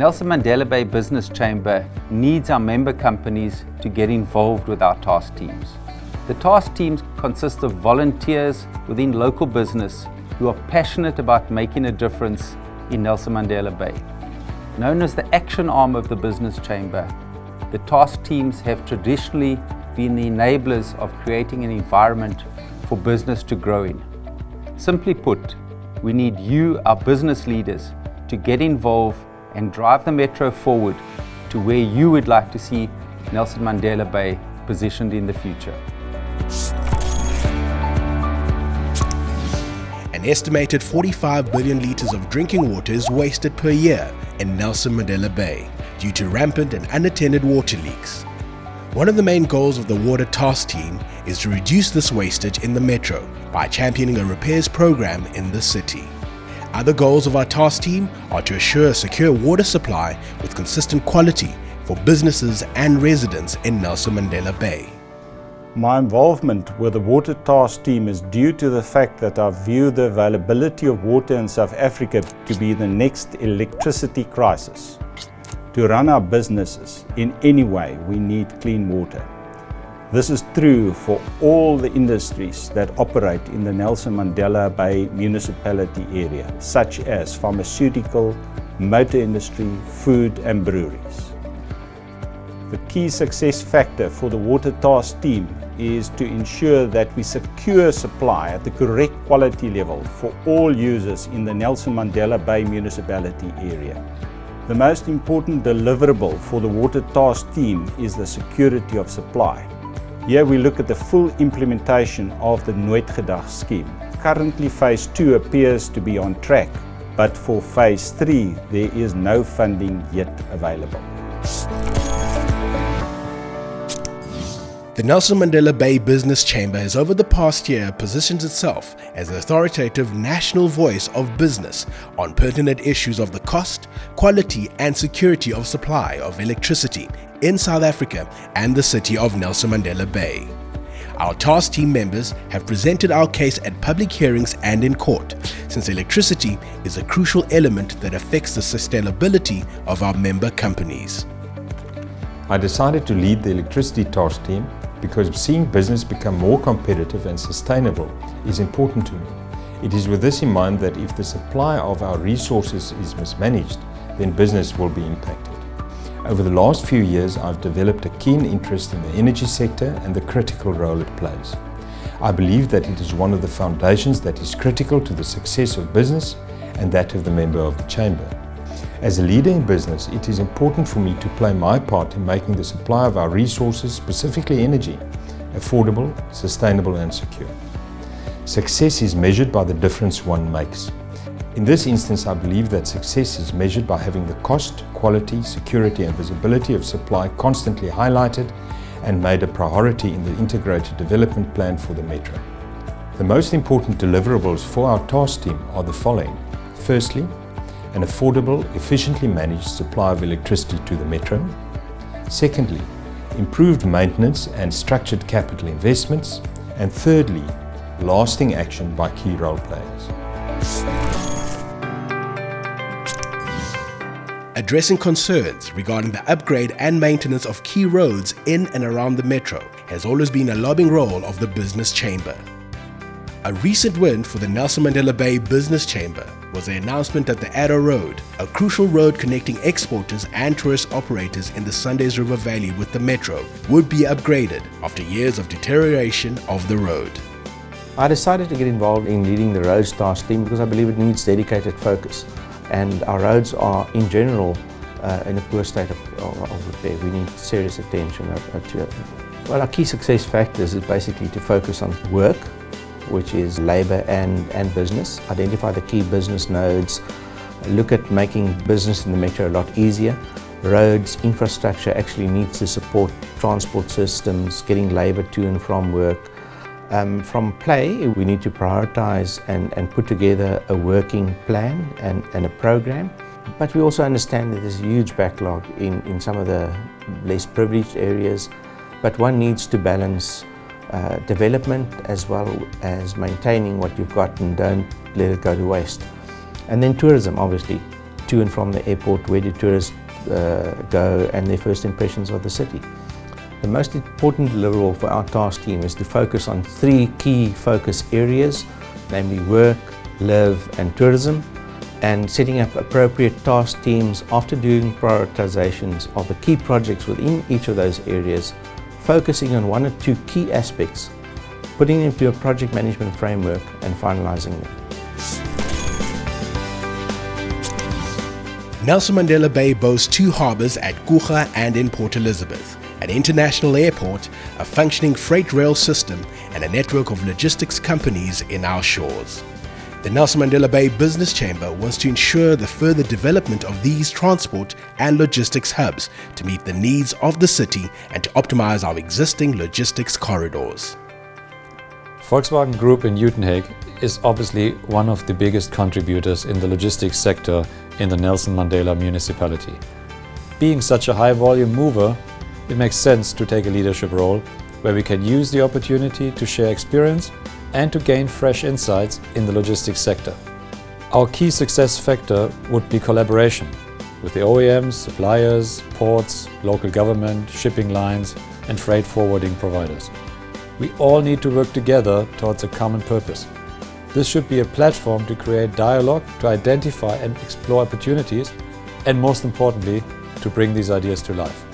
Nelson Mandela Bay Business Chamber needs our member companies to get involved with our task teams. The task teams consist of volunteers within local business who are passionate about making a difference in Nelson Mandela Bay. Known as the action arm of the business chamber, the task teams have traditionally been the enablers of creating an environment for business to grow in. Simply put, we need you, our business leaders, to get involved and drive the Metro forward to where you would like to see Nelson Mandela Bay positioned in the future. An estimated 45 billion litres of drinking water is wasted per year in Nelson Mandela Bay due to rampant and unattended water leaks. One of the main goals of the Water Task Team is to reduce this wastage in the Metro by championing a repairs program in the city. Other goals of our task team are to assure a secure water supply with consistent quality for businesses and residents in Nelson Mandela Bay. My involvement with the Water Task Team is due to the fact that I view the availability of water in South Africa to be the next electricity crisis. To run our businesses in any way, we need clean water. This is true for all the industries that operate in the Nelson Mandela Bay municipality area, such as pharmaceutical, motor industry, food and breweries. The key success factor for the Water Task Team is to ensure that we secure supply at the correct quality level for all users in the Nelson Mandela Bay municipality area. The most important deliverable for the Water Task Team is the security of supply. Here we look at the full implementation of the Nooit Gedag scheme. Currently Phase 2 appears to be on track, but for Phase 3 there is no funding yet available. The Nelson Mandela Bay Business Chamber has over the past year positioned itself as an authoritative national voice of business on pertinent issues of the cost, quality and security of supply of electricity in South Africa and the city of Nelson Mandela Bay. Our task team members have presented our case at public hearings and in court, since electricity is a crucial element that affects the sustainability of our member companies. I decided to lead the electricity task team because seeing business become more competitive and sustainable is important to me. It is with this in mind that if the supply of our resources is mismanaged, then business will be impacted. Over the last few years, I've developed a keen interest in the energy sector and the critical role it plays. I believe that it is one of the foundations that is critical to the success of business and that of the member of the Chamber. As a leader in business, it is important for me to play my part in making the supply of our resources, specifically energy, affordable, sustainable and secure. Success is measured by the difference one makes. In this instance, I believe that success is measured by having the cost, quality, security and visibility of supply constantly highlighted and made a priority in the integrated development plan for the Metro. The most important deliverables for our task team are the following. Firstly, an affordable, efficiently managed supply of electricity to the Metro. Secondly, improved maintenance and structured capital investments. And thirdly, lasting action by key role players. Addressing concerns regarding the upgrade and maintenance of key roads in and around the Metro has always been a lobbying role of the Business Chamber. A recent win for the Nelson Mandela Bay Business Chamber was the announcement that the Addo Road, a crucial road connecting exporters and tourist operators in the Sundays River Valley with the Metro, would be upgraded after years of deterioration of the road. I decided to get involved in leading the roads task team because I believe it needs dedicated focus, and our roads are in general in a poor state of repair. We need serious attention to it. Well, our key success factors is basically to focus on work, which is labour and business, identify the key business nodes, look at making business in the Metro a lot easier. Roads, infrastructure actually needs to support transport systems, getting labour to and from work. From play, we need to prioritise and put together a working plan and a program. But we also understand that there's a huge backlog in some of the less privileged areas, but one needs to balance development as well as maintaining what you've got and don't let it go to waste. And then tourism, obviously. to and from the airport, where do tourists go, and their first impressions of the city. The most important deliverable for our task team is to focus on 3 key focus areas, namely work, live and tourism, and setting up appropriate task teams after doing prioritizations of the key projects within each of those areas, focusing on 1 or 2 key aspects, putting them into a project management framework and finalizing them. Nelson Mandela Bay boasts 2 harbours at Kucha and in Port Elizabeth, an international airport, a functioning freight rail system, and a network of logistics companies in our shores. The Nelson Mandela Bay Business Chamber wants to ensure the further development of these transport and logistics hubs to meet the needs of the city and to optimize our existing logistics corridors. Volkswagen Group in Uitenhage is obviously one of the biggest contributors in the logistics sector in the Nelson Mandela municipality. Being such a high volume mover, it makes sense to take a leadership role where we can use the opportunity to share experience and to gain fresh insights in the logistics sector. Our key success factor would be collaboration with the OEMs, suppliers, ports, local government, shipping lines and freight forwarding providers. We all need to work together towards a common purpose. This should be a platform to create dialogue, to identify and explore opportunities, and most importantly, to bring these ideas to life.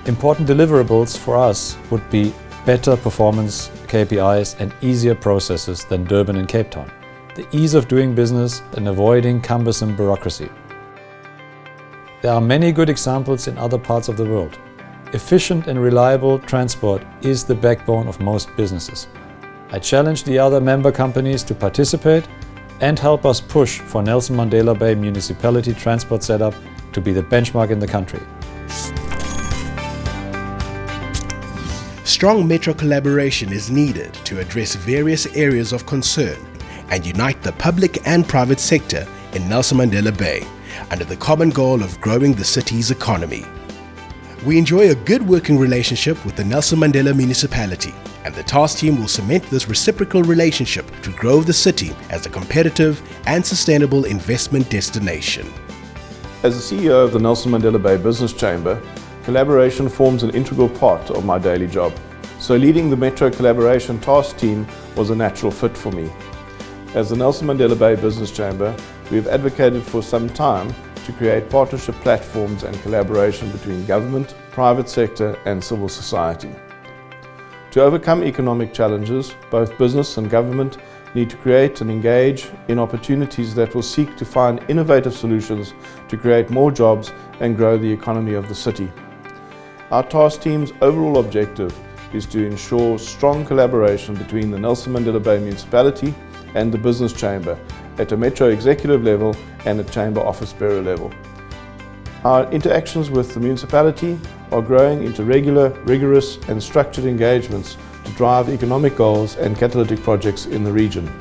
Important deliverables for us would be better performance KPIs and easier processes than Durban and Cape Town, the ease of doing business and avoiding cumbersome bureaucracy. There are many good examples in other parts of the world. Efficient and reliable transport is the backbone of most businesses. I challenge the other member companies to participate and help us push for Nelson Mandela Bay Municipality transport setup to be the benchmark in the country. Strong metro collaboration is needed to address various areas of concern and unite the public and private sector in Nelson Mandela Bay under the common goal of growing the city's economy. We enjoy a good working relationship with the Nelson Mandela municipality, and the task team will cement this reciprocal relationship to grow the city as a competitive and sustainable investment destination. As the CEO of the Nelson Mandela Bay Business Chamber, collaboration forms an integral part of my daily job, so leading the Metro Collaboration Task Team was a natural fit for me. As the Nelson Mandela Bay Business Chamber, we have advocated for some time to create partnership platforms and collaboration between government, private sector and civil society. To overcome economic challenges, both business and government need to create and engage in opportunities that will seek to find innovative solutions to create more jobs and grow the economy of the city. Our task team's overall objective is to ensure strong collaboration between the Nelson Mandela Bay Municipality and the Business Chamber at a Metro executive level and at Chamber Office Bearer level. Our interactions with the municipality are growing into regular, rigorous and structured engagements to drive economic goals and catalytic projects in the region.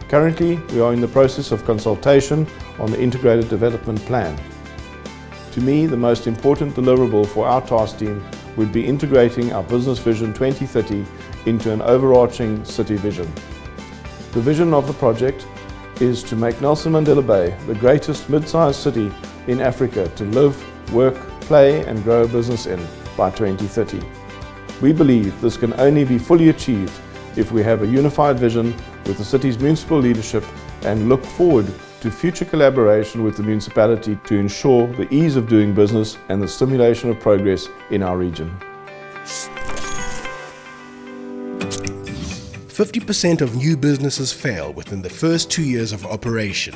Currently, we are in the process of consultation on the Integrated Development Plan. To me, the most important deliverable for our task team would be integrating our Business Vision 2030 into an overarching city vision. The vision of the project is to make Nelson Mandela Bay the greatest mid-sized city in Africa to live, work, play and grow a business in by 2030. We believe this can only be fully achieved if we have a unified vision with the city's municipal leadership and look forward to future collaboration with the municipality to ensure the ease of doing business and the stimulation of progress in our region. 50% of new businesses fail within the first 2 years of operation.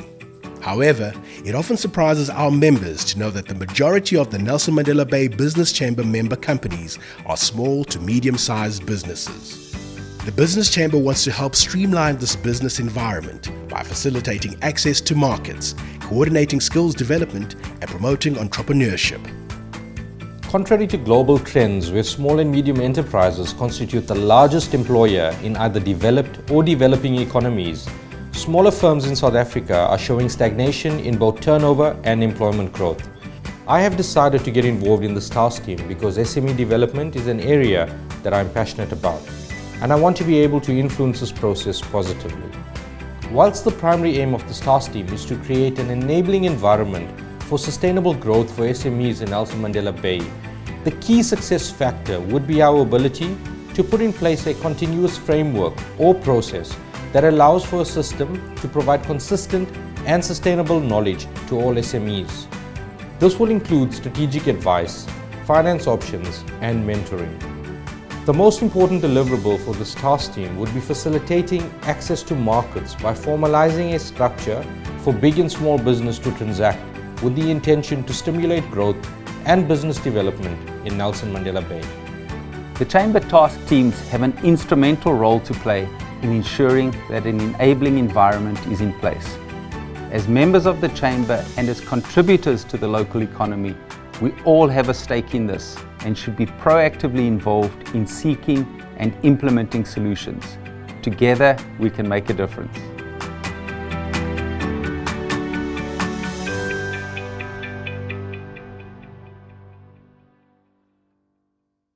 However, it often surprises our members to know that the majority of the Nelson Mandela Bay Business Chamber member companies are small to medium-sized businesses. The Business Chamber wants to help streamline this business environment by facilitating access to markets, coordinating skills development, and promoting entrepreneurship. Contrary to global trends where small and medium enterprises constitute the largest employer in either developed or developing economies, smaller firms in South Africa are showing stagnation in both turnover and employment growth. I have decided to get involved in this task team because SME development is an area that I'm passionate about, and I want to be able to influence this process positively. Whilst the primary aim of this task team is to create an enabling environment for sustainable growth for SMEs in Nelson Mandela Bay, the key success factor would be our ability to put in place a continuous framework or process that allows for a system to provide consistent and sustainable knowledge to all SMEs. This will include strategic advice, finance options, and mentoring. The most important deliverable for this task team would be facilitating access to markets by formalizing a structure for big and small business to transact with the intention to stimulate growth and business development in Nelson Mandela Bay. The Chamber task teams have an instrumental role to play in ensuring that an enabling environment is in place. As members of the Chamber and as contributors to the local economy, we all have a stake in this and should be proactively involved in seeking and implementing solutions. Together, we can make a difference.